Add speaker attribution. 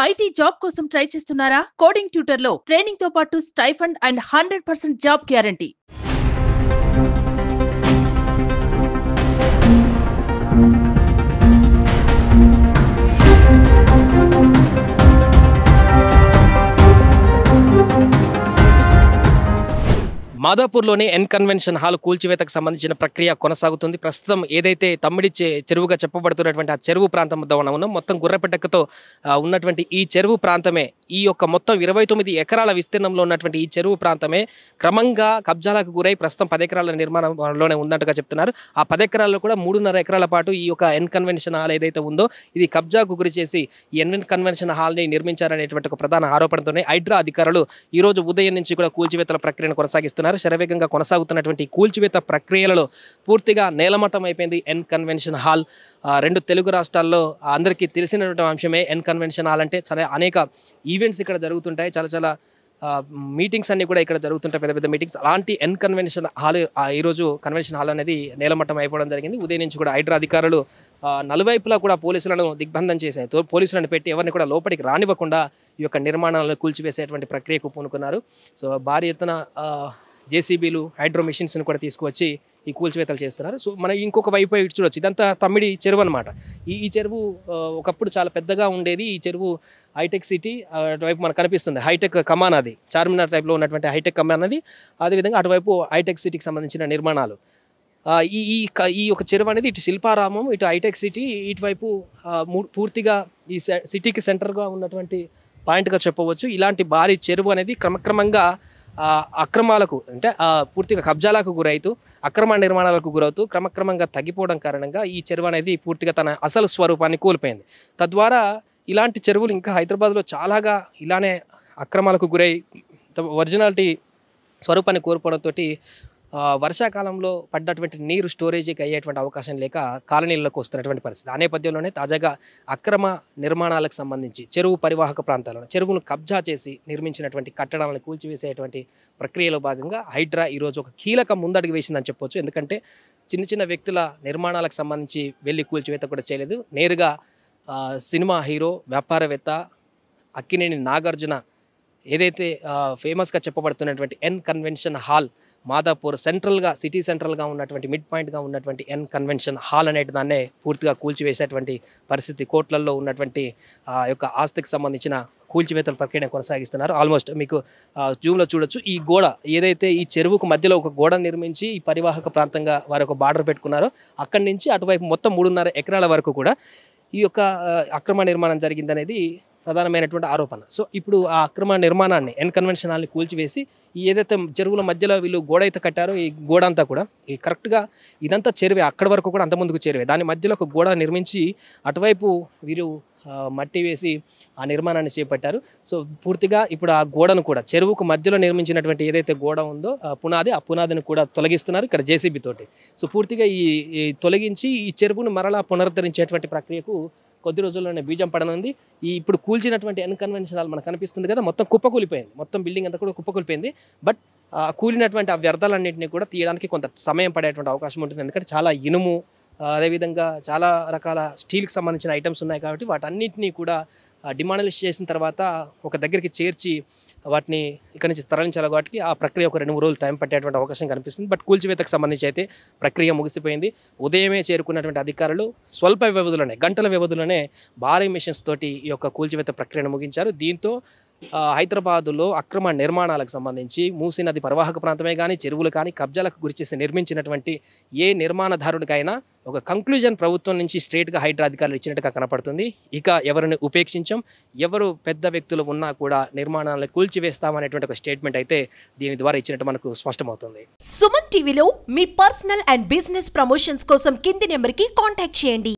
Speaker 1: IT job కోసం try చేస్తున్నారా? Coding ట్యూటర్లో ట్రైనింగ్ తో పాటు స్టైఫండ్ అండ్ 100% జాబ్ గ్యారంటీ.
Speaker 2: మాదాపూర్లోని ఎన్ కన్వెన్షన్ హాల్ కూల్చివేతకు సంబంధించిన ప్రక్రియ కొనసాగుతుంది. ప్రస్తుతం ఏదైతే తమ్మిడి చెరువుగా చెప్పబడుతున్నటువంటి ఆ చెరువు ప్రాంతం వద్ద ఉన్నాం. మొత్తం గుర్రపెట్టకతో ఉన్నటువంటి ఈ చెరువు ప్రాంతమే, ఈ యొక్క మొత్తం 29 ఎకరాల విస్తీర్ణంలో ఉన్నటువంటి ఈ చెరువు ప్రాంతమే క్రమంగా కబ్జాలకు గురై ప్రస్తుతం 10 ఎకరాల నిర్మాణంలోనే ఉందంటగా చెప్తున్నారు. ఆ 10 ఎకరాల్లో కూడా 3.5 ఎకరాల పాటు ఈ యొక్క ఎన్ కన్వెన్షన్ హాల్ ఏదైతే ఉందో ఇది కబ్జాకు గురి చేసి ఈ ఎన్ కన్వెన్షన్ హాల్ని నిర్మించారనేటువంటి ఒక ప్రధాన ఆరోపణతోనే హైడ్రా అధికారులు ఈ రోజు ఉదయం నుంచి కూడా కూల్చివేతల ప్రక్రియను కొనసాగిస్తున్నారు. శరవేగంగా కొనసాగుతున్నటువంటి కూల్చివేత ప్రక్రియలలో పూర్తిగా నేలమట్టం అయిపోయింది ఎన్ కన్వెన్షన్ హాల్. రెండు తెలుగు రాష్ట్రాల్లో అందరికీ తెలిసినటువంటి అంశమే ఎన్ కన్వెన్షన్ హాల్ అంటే. చాలా అనేక ఈవెంట్స్ ఇక్కడ జరుగుతుంటాయి, చాలా మీటింగ్స్ అన్ని కూడా ఇక్కడ జరుగుతుంటాయి, పెద్ద పెద్ద మీటింగ్స్. అలాంటి ఎన్ కన్వెన్షన్ హాల్ ఈరోజు కన్వెన్షన్ హాల్ అనేది నేలమట్టం అయిపోవడం జరిగింది. ఉదయం నుంచి కూడా హైడ్రా అధికారులు నలువైపులా కూడా పోలీసులను దిగ్బంధం చేశారు. పోలీసులను పెట్టి ఎవరిని కూడా లోపలికి రానివ్వకుండా ఈ యొక్క నిర్మాణాలను కూల్చివేసేటువంటి ప్రక్రియకు పూనుకున్నారు. సో భారీ ఎత్తున జేసీబీలు, హైడ్రో మిషన్స్ని కూడా తీసుకువచ్చి ఈ కూల్చివేతలు చేస్తున్నారు. సో మనం ఇంకొక వైపు ఇటు చూడొచ్చు, ఇదంతా తమ్మిడి చెరువు అనమాట. ఈ చెరువు ఒకప్పుడు చాలా పెద్దగా ఉండేది. ఈ చెరువు హైటెక్ సిటీ అటువైపు మనకు కనిపిస్తుంది హైటెక్ కమాన్, అది చార్మినార్ టైప్లో ఉన్నటువంటి హైటెక్ కమాన్ అది. అదేవిధంగా అటువైపు హైటెక్ సిటీకి సంబంధించిన నిర్మాణాలు. ఈ యొక్క చెరువు అనేది ఇటు శిల్పారామం, ఇటు హైటెక్ సిటీ, ఇటువైపు పూర్తిగా ఈ సిటీకి సెంటర్గా ఉన్నటువంటి పాయింట్గా చెప్పవచ్చు. ఇలాంటి భారీ చెరువు అనేది క్రమక్రమంగా అక్రమాలకు అంటే పూర్తిగా కబ్జాలకు గురవుతూ అక్రమ నిర్మాణాలకు గురవుతూ క్రమక్రమంగా తగ్గిపోవడం కారణంగా ఈ చెరువు అనేది పూర్తిగా తన అసలు స్వరూపాన్ని కోల్పోయింది. తద్వారా ఇలాంటి చెరువులు ఇంకా హైదరాబాద్లో చాలాగా ఇలానే అక్రమాలకు గురై ఒరిజినాలిటీ స్వరూపాన్ని కోల్పోవడంతో వర్షాకాలంలో పడ్డటువంటి నీరు స్టోరేజీకి అయ్యేటువంటి అవకాశం లేక కాలనీలకు వస్తున్నటువంటి పరిస్థితి. ఆ నేపథ్యంలోనే తాజాగా అక్రమ నిర్మాణాలకు సంబంధించి చెరువు పరివాహక ప్రాంతాలను చెరువును కబ్జా చేసి నిర్మించినటువంటి కట్టడాలను కూల్చివేసేటువంటి ప్రక్రియలో భాగంగా హైడ్రా ఈరోజు ఒక కీలక ముందడుగు వేసిందని చెప్పొచ్చు. ఎందుకంటే చిన్న వ్యక్తుల నిర్మాణాలకు సంబంధించి వెళ్ళి కూల్చివేత కూడా చేయలేదు. నేరుగా సినిమా హీరో, వ్యాపారవేత్త అక్కినేని నాగార్జున ఏదైతే ఫేమస్గా చెప్పబడుతున్నటువంటి ఎన్ కన్వెన్షన్ హాల్ మాదాపూర్ సెంట్రల్గా, సిటీ సెంట్రల్గా ఉన్నటువంటి మిడ్ పాయింట్గా ఉన్నటువంటి ఎన్ కన్వెన్షన్ హాల్ అనేటి దాన్నే పూర్తిగా కూల్చివేసేటువంటి పరిస్థితి. కోట్లల్లో ఉన్నటువంటి యొక్క ఆస్తికి సంబంధించిన కూల్చివేతల ప్రక్రియ కొనసాగిస్తున్నారు. ఆల్మోస్ట్ మీకు జూమ్లో చూడొచ్చు, ఈ గోడ ఏదైతే ఈ చెరువుకు మధ్యలో ఒక గోడ నిర్మించి ఈ పరివాహక ప్రాంతంగా వారు ఒక బార్డర్ పెట్టుకున్నారో అక్కడి నుంచి అటువైపు మొత్తం 3.5 ఎకరాల వరకు కూడా ఈ యొక్క అక్రమ నిర్మాణం జరిగిందనేది ప్రధానమైనటువంటి ఆరోపణ. సో ఇప్పుడు ఆ అక్రమ నిర్మాణాన్ని ఎన్ కన్వెన్షన్ హాల్ని కూల్చివేసి ఏదైతే చెరువుల మధ్యలో వీళ్ళు గోడ అయితే కట్టారో ఈ గోడ అంతా కూడా ఈ కరెక్ట్గా ఇదంతా చెరువే, అక్కడి వరకు కూడా అంత ముందుకు చెరువే. దాని మధ్యలో ఒక గోడ నిర్మించి అటువైపు వీరు మట్టి వేసి ఆ నిర్మాణాన్ని చేపట్టారు. సో పూర్తిగా ఇప్పుడు ఆ గోడను కూడా చెరువుకు మధ్యలో నిర్మించినటువంటి ఏదైతే గోడ ఉందో ఆ పునాదిని కూడా తొలగిస్తున్నారు ఇక్కడ జేసీబీ తోటి. సో పూర్తిగా ఈ తొలగించి ఈ చెరువును మరలా పునరుద్ధరించేటువంటి ప్రక్రియకు కొద్ది రోజుల్లోనే బీజం పడనుంది. ఇప్పుడు కూల్చినటువంటి ఎన్ కన్వెన్షన్ హాల్ మనకు కనిపిస్తుంది కదా, మొత్తం కుప్పకూలిపోయింది, మొత్తం బిల్డింగ్ అంతా కూడా కుప్పకూలిపోయింది. బట్ కూలినటువంటి ఆ వ్యర్థాలన్నింటినీ కూడా తీయడానికి కొంత సమయం పడేటువంటి అవకాశం ఉంటుంది. ఎందుకంటే చాలా ఇనుము, అదేవిధంగా చాలా రకాల స్టీల్కి సంబంధించిన ఐటమ్స్ ఉన్నాయి కాబట్టి వాటన్నిటినీ కూడా డిమాలిష్ చేసిన తర్వాత ఒక దగ్గరికి చేర్చి వాటిని ఇక్కడి నుంచి తరలించాలి. కాబట్టి ఆ ప్రక్రియ ఒక 2-3 రోజులు టైం పట్టేటువంటి అవకాశం కనిపిస్తుంది. బట్ కూల్చివేతకు సంబంధించి అయితే ప్రక్రియ ముగిసిపోయింది. ఉదయమే చేరుకున్నటువంటి అధికారులు స్వల్ప వ్యవధిలోనే, గంటల వ్యవధిలోనే భారీ మిషన్స్ తోటి ఈ యొక్క కూల్చివేత ప్రక్రియను ముగించారు. దీంతో హైదరాబాదులో అక్రమ నిర్మాణాలకు సంబంధించి మూసీ నది పరివాహక ప్రాంతమే కానీ చెరువులు కానీ కబ్జాలకు గురిచేసి నిర్మించినటువంటి ఏ నిర్మాణదారుడికైనా ఒక కంక్లూజన్ ప్రభుత్వం నుంచి స్ట్రేట్గా హైడ్రా అధికారులు ఇచ్చినట్టుగా కనపడుతుంది. ఇక ఎవరిని ఉపేక్షించం, ఎవరు పెద్ద వ్యక్తులు ఉన్నా కూడా నిర్మాణాలను కూల్చివేస్తామనేటువంటి ఒక స్టేట్మెంట్ అయితే దీని ద్వారా ఇచ్చినట్టు మనకు స్పష్టమవుతుంది.
Speaker 3: సుమన్ టీవీలో మీ పర్సనల్ అండ్ బిజినెస్ ప్రమోషన్స్ కోసం కింది నెంబర్కి కాంటాక్ట్ చేయండి.